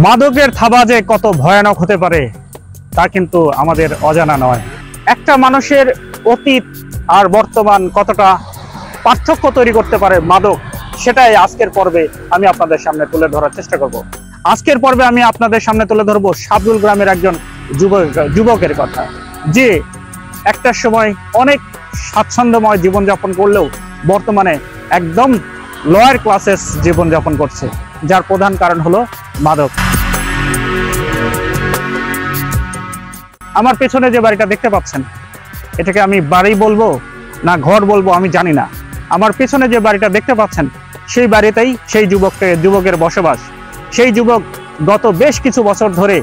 মাদকের থাবা যে কত ভয়ানক হতে পারে তা কিন্তু আমাদের অজানা নয়। একটা মানুষের অতীত আর বর্তমান কতটা পার্থক্য তৈরি করতে পারে মাদক, সেটাই আজকের পর্বে আমি আপনাদের সামনে তুলে ধরার চেষ্টা করব। আজকের পর্বে আমি আপনাদের সামনে তুলে ধরবো সাবরুল গ্রামের একজন যুবকের কথা, যে একটা সময় অনেক স্বাচ্ছন্দ্যময় জীবনযাপন করলেও বর্তমানে একদম লোয়ার ক্লাসের জীবনযাপন করছে, যার প্রধান কারণ হলো মাদক। আমার পেছনে যে বাড়িটা দেখতে পাচ্ছেন, এটাকে আমি বাড়ি বলবো না ঘর বলবো আমি জানি না। আমার পেছনে যে বাড়িটা দেখতে পাচ্ছেন, সেই বাড়িতেই সেই যুবকের বসবাস। সেই যুবক গত বেশ কিছু বছর ধরে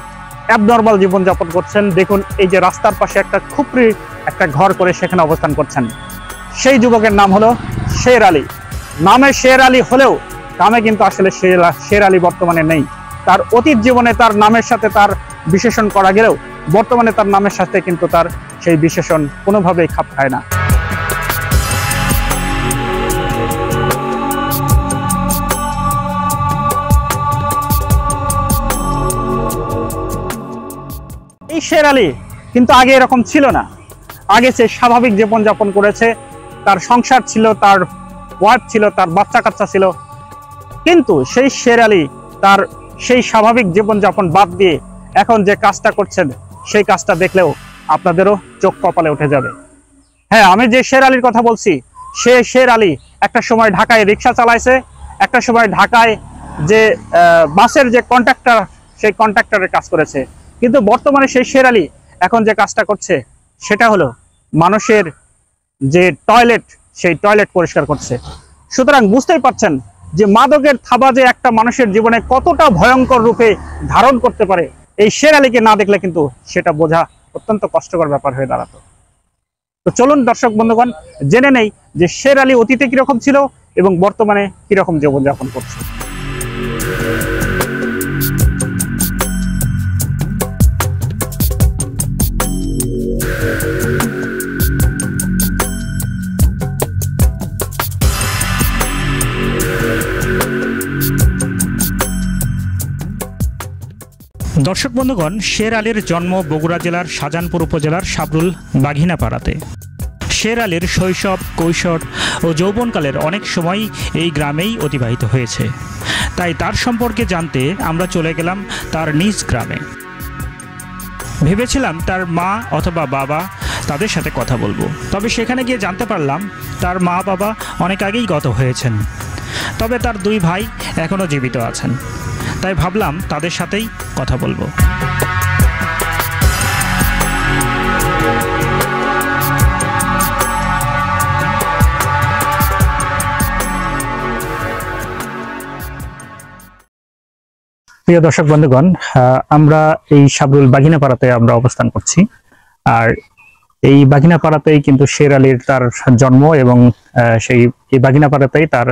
অ্যাবনর্মাল জীবনযাপন করছেন। দেখুন, এই যে রাস্তার পাশে একটা খুপড়ি একটা ঘর করে সেখানে অবস্থান করছেন। সেই যুবকের নাম হলো শের আলী। নামে শের আলী হলেও কামে কিন্তু আসলে শের আলী বর্তমানে নেই। তার অতীত জীবনে তার নামের সাথে তার বিশেষণ করা গেলেও বর্তমানে তার নামের সাথে কিন্তু তার সেই বিশেষণ কোনোভাবেই খাপ খায় না। এই শের আলী কিন্তু আগে এরকম ছিল না। আগে সে স্বাভাবিক জীবনযাপন করেছে, তার সংসার ছিল, তার ওয়াইফ ছিল, তার বাচ্চা কাচ্চা ছিল। কিন্তু সেই শের আলী তার সেই স্বাভাবিক জীবনযাপন বাদ দিয়ে এখন যে কাজটা করছেন, সেই কাজটা দেখলেও আপনাদেরও চোখ কপালে উঠে যাবে। হ্যাঁ, আমি যে শের আলীর কথা বলছি, সে শের আলী একটা সময় ঢাকায় রিক্সা চালাইছে, একটা সময় ঢাকায় যে বাসের যে কন্ট্রাক্টর, সেই কন্ট্রাক্টরের কাজ করেছে। কিন্তু বর্তমানে সেই শের আলী এখন যে কাজটা করছে সেটা হলো মানুষের যে টয়লেট, সেই টয়লেট পরিষ্কার করছে। সুতরাং বুঝতেই পারছেন যে মাদকের থাবা যে একটা মানুষের জীবনে কতটা ভয়ঙ্কর রূপে ধারণ করতে পারে, এই শের আলীকে না দেখলে কিন্তু সেটা বোঝা অত্যন্ত কষ্টকর ব্যাপার হয়ে দাঁড়াতো। তো চলুন দর্শক বন্ধুগণ, জেনে নেই যে শের আলী অতীতে কিরকম ছিল এবং বর্তমানে কিরকম জীবনযাপন করছে। দর্শক বন্ধুগণ, শের আলীর জন্ম বগুড়া জেলার শাহজাহানপুর উপজেলার সাবরুল বাঘিনাপাড়াতে। শের আলীর শৈশব, কৈশোর ও যৌবনকালের অনেক সময় এই গ্রামেই অতিবাহিত হয়েছে। তাই তার সম্পর্কে জানতে আমরা চলে গেলাম তার নিজ গ্রামে। ভেবেছিলাম তার মা অথবা বাবা, তাদের সাথে কথা বলবো। তবে সেখানে গিয়ে জানতে পারলাম তার মা বাবা অনেক আগেই গত হয়েছেন, তবে তার দুই ভাই এখনও জীবিত আছেন। তাই ভাবলাম তাদের সাথেই কথা বলবো। প্রিয় দর্শক বন্ধুগণ, আমরা এই সাবরুল বাঘিনাপাড়াতে আমরা অবস্থান করছি। আর এই বাঘিনাপাড়াতেই কিন্তু শের আলীর তার জন্ম এবং সেই বাঘিনাপাড়াতেই তার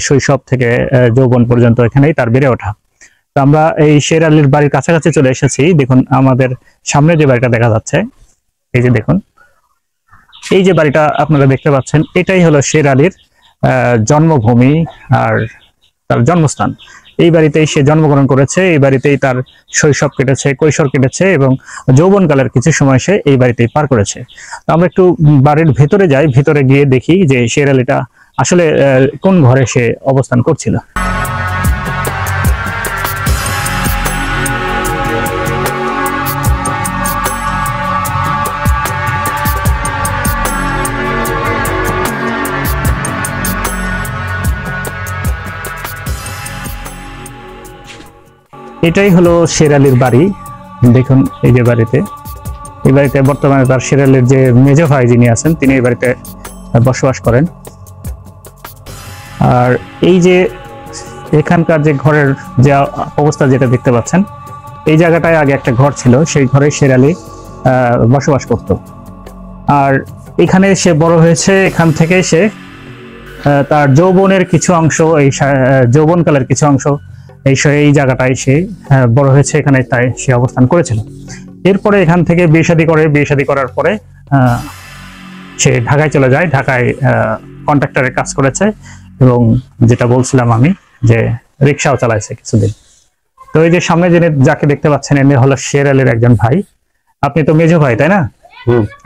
শৈশব থেকে যৌবন পর্যন্ত এখানেই তার বেড়ে ওঠা। তো আমরা এই শের আলীর বাড়ির কাছাকাছি চলে এসেছি। দেখুন, আমাদের সামনে যে বাড়িটা দেখা যাচ্ছে, এই যে দেখুন, এই যে বাড়িটা আপনারা দেখতে পাচ্ছেন, এটাই হলো শের আলীর জন্মভূমি আর তার জন্মস্থান। এই বাড়িতেই সে জন্মগ্রহণ করেছে, এই বাড়িতেই তার শৈশব কেটেছে, কৈশোর কেটেছে এবং যৌবনকালের কিছু সময় সে এই বাড়িতেই পার করেছে। তো আমরা একটু বাড়ির ভেতরে যাই, ভেতরে গিয়ে দেখি যে শের আলীটা আসলে কোন ঘরে সে অবস্থান করছিল। এটাই হলো শের আলীর বাড়ি। দেখুন, এই যে এই বাড়িতে বর্তমানে তার শের আলীর যে মেজ ভাই যিনি আছেন, তিনি এই বাড়িতে বসবাস করেন। আর এই যে এখানকার যে ঘরের যে অবস্থা যেটা দেখতে পাচ্ছেন, এই জায়গাটায় আগে একটা ঘর ছিল, সেই ঘরে শের আলী বসবাস করত। আর এখানে সে বড় হয়েছে, এখান থেকে সে তার যৌবনের কিছু অংশ, এই যৌবনকালের কিছু অংশ এই জায়গাটায় সে বড় হয়েছে, এখানে তাই সে অবস্থান করেছিল। এরপরে এখান থেকে বিয়ে শাদী করার পরে সে ঢাকায় চলে যায়। ঢাকায় কন্ট্রাক্টরের কাজ করেছে এবং যেটা বলছিলাম আমি যে রিক্সাও চালাইছে কিছুদিন। তো এই যে সামনে যিনি যাকে দেখতে পাচ্ছেন এনে হলো শের আলীর একজন ভাই। আপনি তো মেজো ভাই তাই না?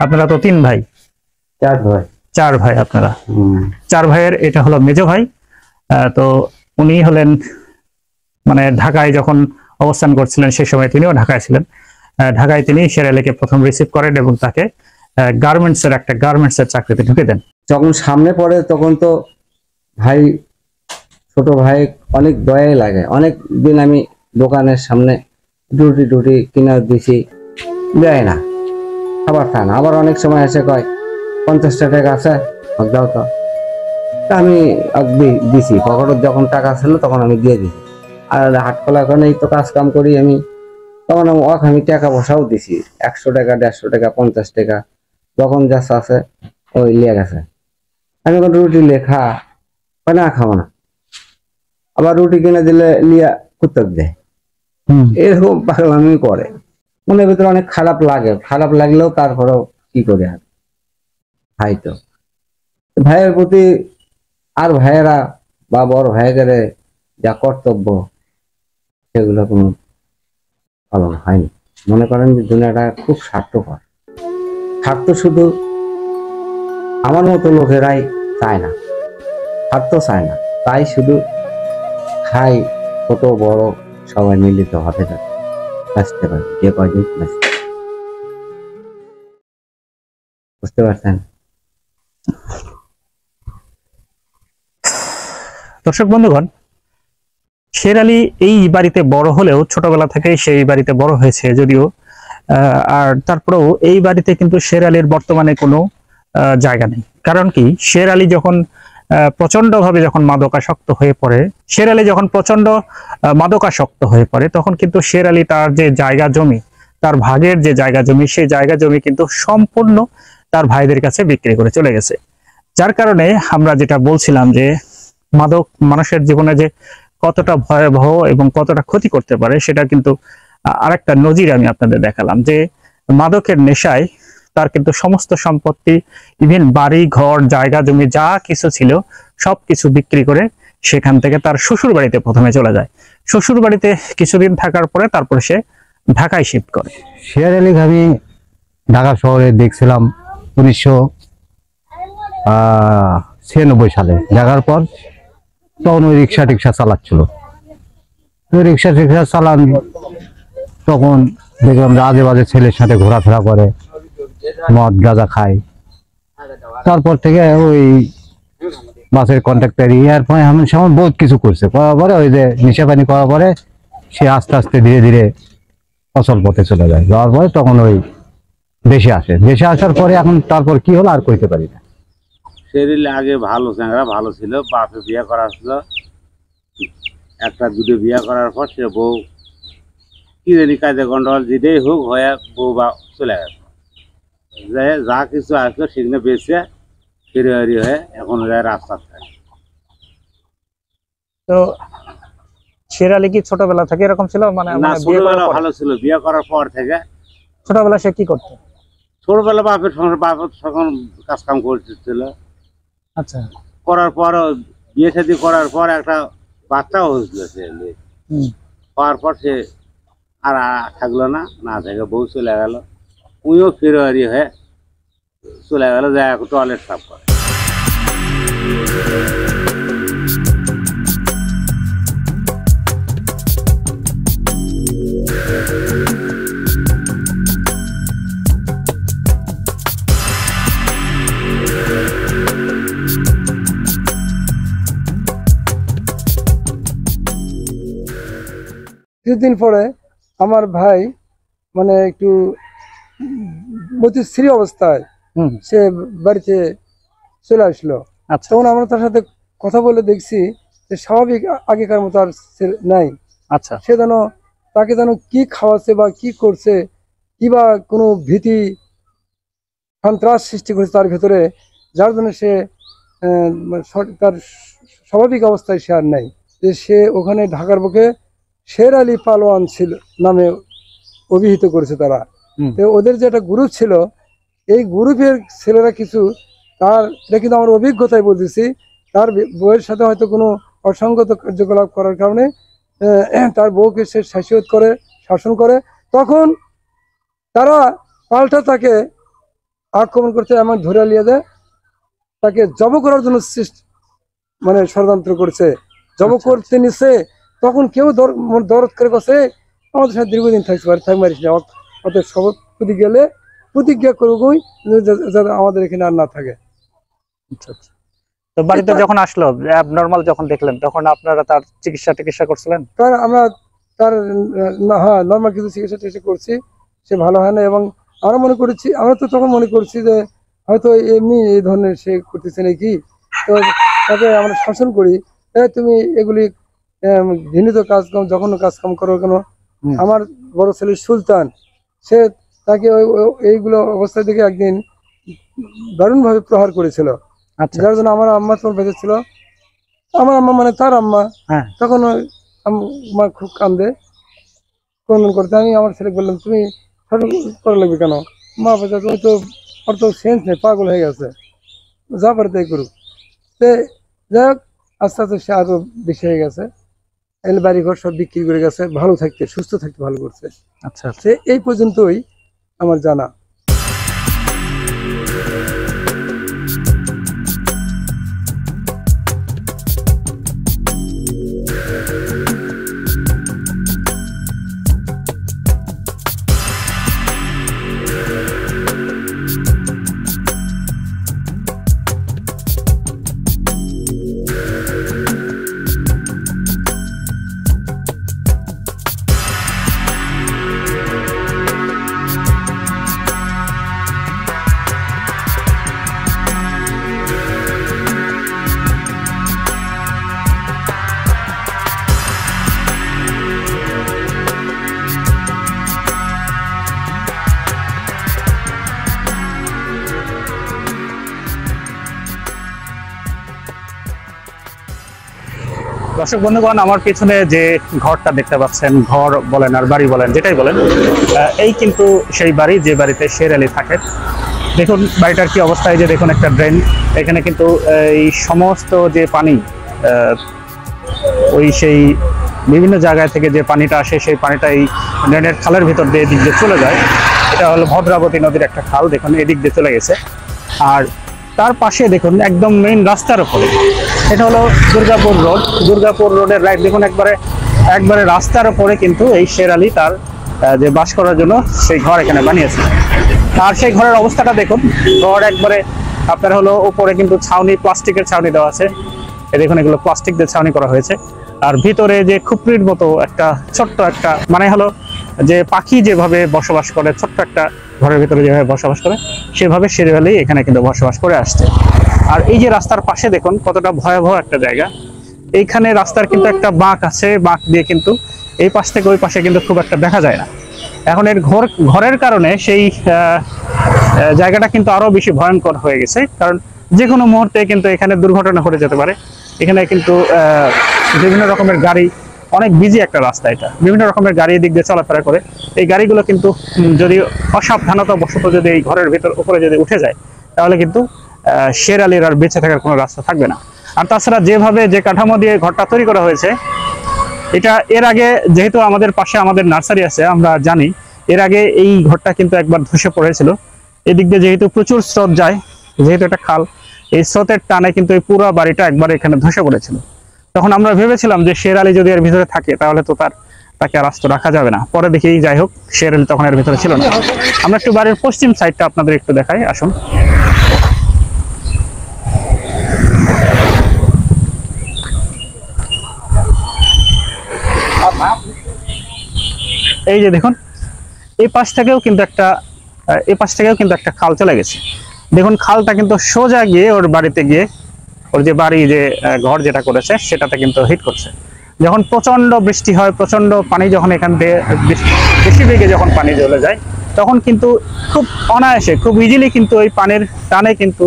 আপনারা তো 3 ভাই। 4 ভাই। 4 ভাই আপনারা। 4 ভাইয়ের এটা হলো মেজো ভাই। তো উনি হলেন মানে ঢাকায় যখন অবস্থান করছিলেন সেই সময় তিনিও ঢাকায় ছিলেন। ঢাকায় তিনি শের আলীকে প্রথম রিসিভ করেন এবং তাকে গার্মেন্টসের চাকরিতে ঢুকে দেন। যখন সামনে পড়ে তখন তো ভাই, ছোট ভাই অনেক দয়াই লাগে। অনেক দিন আমি দোকানের সামনে ডুটি কিনা দিছি, দেয় না, খাবার খায় না। আবার অনেক সময় এসে কয় 50টা টাকা আছে দাও তো, আমি দিছি। পকেটে যখন টাকা ছিল তখন আমি দিয়ে দিছি। আর হাট খোলা ওখানে তো কাজ কাম করি আমি, তখন আমি টাকা পয়সাও দিছি, 100 টাকা, 150 টাকা, 50 টাকা, যখন যা আছে ওই লিয়ে গেছে। আমি এখন রুটি লেখা না, খাবো না। আবার রুটি কিনে দিলে লিয়া কুত্তক দেয়। এরকম পাগলামি করে। মনের ভিতরে অনেক খারাপ লাগে। খারাপ লাগলেও তারপরেও কি করে আর ভাই তো ভাইয়ের প্রতি, আর ভাইয়েরা বা বড় ভাইয়ের যা কর্তব্য সেগুলো কোনো পালন হয়নি। মনে করেন যে দুনিয়াটা খুব স্বার্থপর। স্বার্থ শুধু আমার মতো লোকেরাই চায় না, স্বার্থ চায় না, তাই শুধু খাই ছোট বড় সবাই মিলিত ভাবে বাঁচতে পারে, যে কয়দিন বাঁচতে। বুঝতে পারছেন? দর্শক বন্ধুগণ, শের আলী এই বাড়িতে বড় হলেও ছোটবেলা থেকেই সেই বাড়িতে বড় হয়েছে যদিও, আর তারপরেও এই বাড়িতে কিন্তু শের আলীর বর্তমানে কোনো জায়গা নেই। কারণ কি, শের আলী যখন প্রচন্ডভাবে যখন মাদকাসক্ত হয়ে পড়ে, শের আলী যখন প্রচন্ড মাদকাসক্ত হয়ে পড়ে, তখন কিন্তু শের আলী তার যে জায়গা জমি, তার ভাগের যে জায়গা জমি, সেই জায়গা জমি কিন্তু সম্পূর্ণ তার ভাইদের কাছে বিক্রি করে চলে গেছে। যার কারণে আমরা যেটা বলছিলাম যে মাদক মানুষের জীবনে যে কতটা ভয়াবহ এবং কতটা ক্ষতি করতে পারে, সেটা কিন্তু আরেকটা নজির আমি আপনাদের দেখালাম যে মাদকের নেশায় তার কিন্তু সমস্ত সম্পত্তি, ইভেন বাড়ি ঘর জায়গা জমি যা কিছু ছিল সবকিছু বিক্রি করে সেখান থেকে তার শ্বশুর বাড়িতে প্রথমে চলে যায়। শ্বশুর বাড়িতে কিছুদিন থাকার পরে তারপরে সে ঢাকায় শিফট করে। শের আলীকে আমি ঢাকা শহরে দেখছিলাম 1996 সালে। দেখার পর তখন ওই রিক্সা টিক্সা চালাচ্ছিল। ওই রিক্সা টিক্সা চালান, তখন দেখলাম যে আজে বাজে ছেলের সাথে ঘোরাফেরা করে, মদ গাঁজা খায়। তারপর থেকে ওই বাসের কন্ট্রাক্টার এরপরে আমি সেমন বহুত কিছু করছে। করার পরে ওই যে নেশা পানি করার পরে সে আস্তে আস্তে ধীরে ধীরে অচল পথে চলে যায়। যাওয়ার পরে তখন ওই দেশে আসে। দেশে আসার পরে এখন তারপর কি হলো আর কইতে পারি না। শরীর আগে ভালো চ্যাংরা ভালো ছিল, বাপে বিয়ে করা ছিল, একটা দুটো বিয়ে করার পর সে বউ কি জানি কাজে গন্ডগোল যেটাই হোক হয়ে বউ বা চলে গেছে। যা কিছু আসলো সেগুলো বেঁচে ফিরে হয়ে এখন যায় রাস্তার থাকে। তো শের আলী কি ছোটবেলা থেকে এরকম ছিল? না, ছোটবেলা ভালো ছিল, বিয়ে করার পর থেকে। ছোটবেলা সে কি করতো? ছোটবেলা বাপের তখন কাজ কাম করতেছিল। আচ্ছা, করার পর বিয়ে শাদী করার পর একটা বাচ্চাও হয়েছিল। সে হওয়ার পর সে আর থাকলো না, না থেকে বউ চলে গেল। উইও ফিরে হয়ে চলে গেল, যায় এখন টয়লেট সাফ করে। কিছুদিন পরে আমার ভাই মানে একটু মতিস্থির অবস্থায় সে বাড়িতে চলে আসলো। আচ্ছা, তখন আমরা তার সাথে কথা বলে দেখছি যে স্বাভাবিক আগেকার মতো আর নাই। আচ্ছা, সে যেন তাকে যেন কি খাওয়াচ্ছে বা কি করছে, কিবা কোনো ভীতি সন্ত্রাস সৃষ্টি করেছে তার ভেতরে, যার জন্য সে তার স্বাভাবিক অবস্থায় সে আর নাই। যে সে ওখানে ঢাকার বুকে শের আলী পালোয়ান ছিল নামে অভিহিত করেছে তারা। তো ওদের যে একটা গ্রুপ ছিল, এই গ্রুপের ছেলেরা কিছু তার, এটা কিন্তু আমার অভিজ্ঞতায় বলতেছি, তার বইয়ের সাথে হয়তো কোনো অসঙ্গত কার্যকলাপ করার কারণে তার বউকে সে শাসন করে, তখন তারা পাল্টা তাকে আক্রমণ করতে এমন ধরে নিয়ে যায়, তাকে জব করার জন্য মানে ষড়যন্ত্র করছে, জব করতে নিছে। তখন কেউ দরদ করে বসে আমাদের সাথে দীর্ঘদিন থাকতে পারে, থাক মারিস না, অতএব শপথ প্রতিজ্ঞা করবই যাতে আমাদের এখানে আর না থাকে। আচ্ছা আচ্ছা। তো বাড়িতে যখন আসলো অ্যাবনর্মাল যখন দেখলেন, তখন আপনারা তার চিকিৎসা করছিলেন? আমরা তার নর্মাল কিছু চিকিৎসা করছি, সে ভালো হয় না। এবং আমরা তো তখন মনে করছি যে হয়তো এমনি এই ধরনের সে করতেছে নাকি। তো তাকে আমরা শাসন করি, তুমি এগুলি ঘৃণিত কাজকাম জঘন্য কাজকাম করো কেন। আমার বড় ছেলে সুলতান, সে তাকে এইগুলো অবস্থা থেকে একদিন দারুণভাবে প্রহার করেছিল। আচ্ছা। যার জন্য আমার আম্মা তখন বেঁচে ছিল, আমার আম্মা মানে তার আম্মা, তখন আমার খুব কান্দে ক্রন্দন করতে। আমি আমার ছেলে বললাম, তুমি শাসন করা লাগবে কেন, মা বাচ্চা তুমি তো ওর তো সেন্স নেই, পাগল হয়ে গেছে, যা পারে তাই করুক। সে যাই হোক, আস্তে আস্তে সে আরো বেশি হয়ে গেছে, বাড়ি ঘর সব বিক্রি করে গেছে, ভালো থাকতে সুস্থ থাকতে ভালো করছে। আচ্ছা। সে এই পর্যন্তই আমার জানা। দর্শক বন্ধুগণ, আমার পিছনে যে ঘরটা দেখতে পাচ্ছেন, ঘর বলেন আর বাড়ি বলেন যেটাই বলেন, এই কিন্তু সেই বাড়ি যে বাড়িতে শের আলী থাকে। দেখুন বাড়িটার কি অবস্থায়, যে দেখুন একটা ড্রেন, এখানে কিন্তু এই সমস্ত যে পানি ওই সেই বিভিন্ন জায়গায় থেকে যে পানিটা আসে, সেই পানিটা এই ড্রেনের খালের ভিতর দিয়ে এদিক দিয়ে চলে যায়। এটা হলো ভদ্রাবতী নদীর একটা খাল, দেখুন এদিক দিয়ে চলে গেছে। আর তার পাশে দেখুন একদম মেইন রাস্তার উপরে, এটা হলো দুর্গাপুর রোডের রাইট। দেখুন একবারে রাস্তার উপরে কিন্তু এই শের আলী তার যে বাস করার জন্য সেই ঘর এখানে বানিয়েছে। আর সেই ঘরের অবস্থাটা দেখুন, ঘর একবারে আপনার হলো উপরে কিন্তু ছাউনি, প্লাস্টিকের ছাউনি দেওয়া আছে। দেখুন এগুলো প্লাস্টিক দিয়ে ছাউনি করা হয়েছে। আর ভিতরে যে খুপড়ির মতো একটা ছোট্ট একটা, মানে হলো যে পাখি যেভাবে বসবাস করে, ছোট্ট একটা ঘরের ভিতরে যেভাবে বসবাস করে, সেভাবে শের আলী এখানে কিন্তু বসবাস করে আসছে। আর এই যে রাস্তার পাশে দেখুন কতটা ভয়াবহ একটা জায়গা। এইখানে রাস্তার কিন্তু একটা বাঁক আছে, বাঁক দিয়ে কিন্তু এই পাশ থেকে ওই পাশে কিন্তু খুব একটা দেখা যায় না। এখন এর ঘরের কারণে সেই জায়গাটা কিন্তু আরো বেশি ভয়ঙ্কর হয়ে গেছে, কারণ যে কোনো মুহূর্তে কিন্তু এখানে দুর্ঘটনা ঘটে যেতে পারে। এখানে কিন্তু বিভিন্ন রকমের গাড়ি, অনেক বিজি একটা রাস্তা, এটা বিভিন্ন রকমের গাড়ি এদিক দিয়ে চলাফেরা করে। এই গাড়িগুলো কিন্তু যদি অসাবধানতা বশত যদি এই ঘরের ভেতর উপরে যদি উঠে যায়, তাহলে কিন্তু শের আলীর আর বেঁচে থাকার কোনো রাস্তা থাকবে না। আর তাছাড়া যেভাবে যে কাঠামো দিয়ে ঘরটা তৈরি করা হয়েছে, এটা এর আগে যেহেতু আমাদের পাশে আমাদের নার্সারি আছে, আমরা জানি এর আগে এই ঘরটা কিন্তু একবার ধসে পড়েছিল। এদিক দিয়ে যেহেতু প্রচুর স্রোত যায়, যেহেতু একটা খাল, এই স্রোতের টানে কিন্তু এই পুরো বাড়িটা একবার এখানে ধসে পড়েছিল। তখন আমরা ভেবেছিলাম যে শের আলী যদি এর ভিতরে থাকে তাহলে তো তাকে আর আস্ত রাখা যাবে না। পরে দেখি যাই হোক, শের আলী তখন এর ভিতরে ছিল না। আমরা একটু বাড়ির পশ্চিম সাইডটা আপনাদের একটু দেখাই, আসুন। এই যে দেখুন এই পাশ থেকেও কিন্তু একটা খাল চলে গেছে। দেখুন খালটা কিন্তু সোজা গিয়ে ওর বাড়িতে গিয়ে, ওর যে বাড়ি যে ঘর যেটা করেছে সেটাতে কিন্তু হিট করছে। যখন প্রচন্ড বৃষ্টি হয়, প্রচন্ড পানি যখন এখান থেকে বেশি বেগে যখন পানি চলে যায়, তখন কিন্তু খুব অনায়াসে, খুব ইজিলি কিন্তু ওই পানির টানে কিন্তু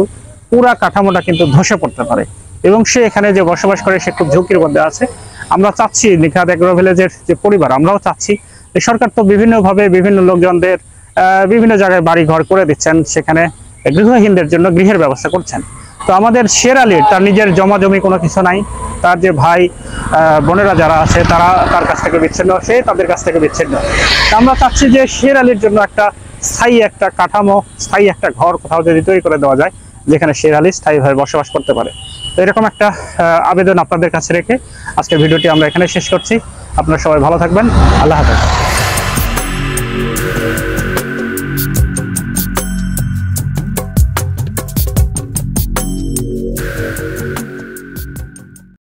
পুরা কাঠামোটা কিন্তু ধসে পড়তে পারে। এবং সে এখানে যে বসবাস করে সে খুব ঝুঁকির মধ্যে আছে। আমরা চাচ্ছি নিখাদ এগ্রো ভিলেজের যে পরিবার, আমরাও চাচ্ছি যে সরকার তো বিভিন্নভাবে বিভিন্ন লোকজনদের বিভিন্ন জায়গায় বাড়ি ঘর করে দিচ্ছেন, সেখানে গৃহহীনদের জন্য গৃহের ব্যবস্থা করছেন। তো আমাদের শের আলীর তার নিজের জমা জমি কোনো কিছু নাই, তার যে ভাই বোনেরা যারা আছে তারা তার কাছ থেকে বিচ্ছিন্ন, সে তাদের কাছ থেকে বিচ্ছিন্ন। আমরা চাচ্ছি যে শের আলীর জন্য একটা স্থায়ী একটা কাঠামো, স্থায়ী একটা ঘর কোথাও যদি তৈরি করে দেওয়া যায়, যেখানে শের আলী স্থায়ীভাবে বসবাস করতে পারে। তো এরকম একটা আবেদন আপনাদের কাছে রেখে আজকের ভিডিওটি আমরা এখানে শেষ করছি। আপনারা সবাই ভালো থাকবেন। আল্লাহ হাফেজ।